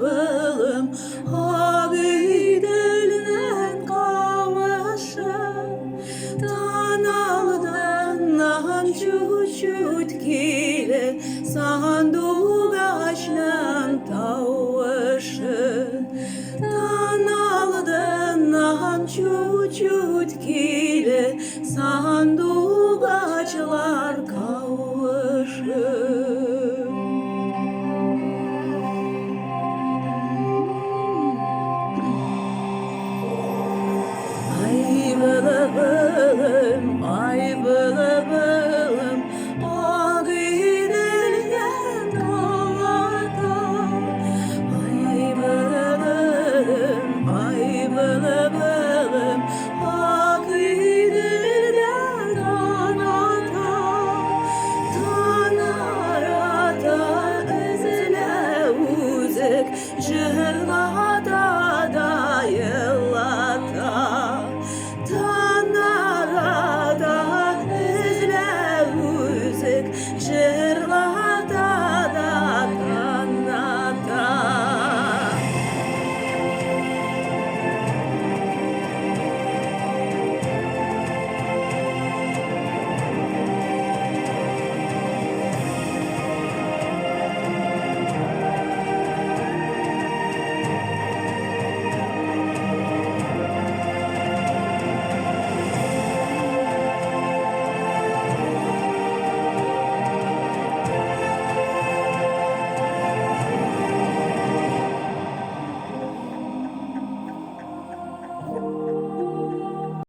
bılım Hagidelnen kavaşı Tanaldan çuçut kile Sanduğu başlan tavaşı Tanaldan çuçut kile Sanduğu başlar kavaşı Ay bılım, ay bılım, o giderken ovada. Ay bılım, o giderken anata. Tanarata ezele uzak, jırlada dayı.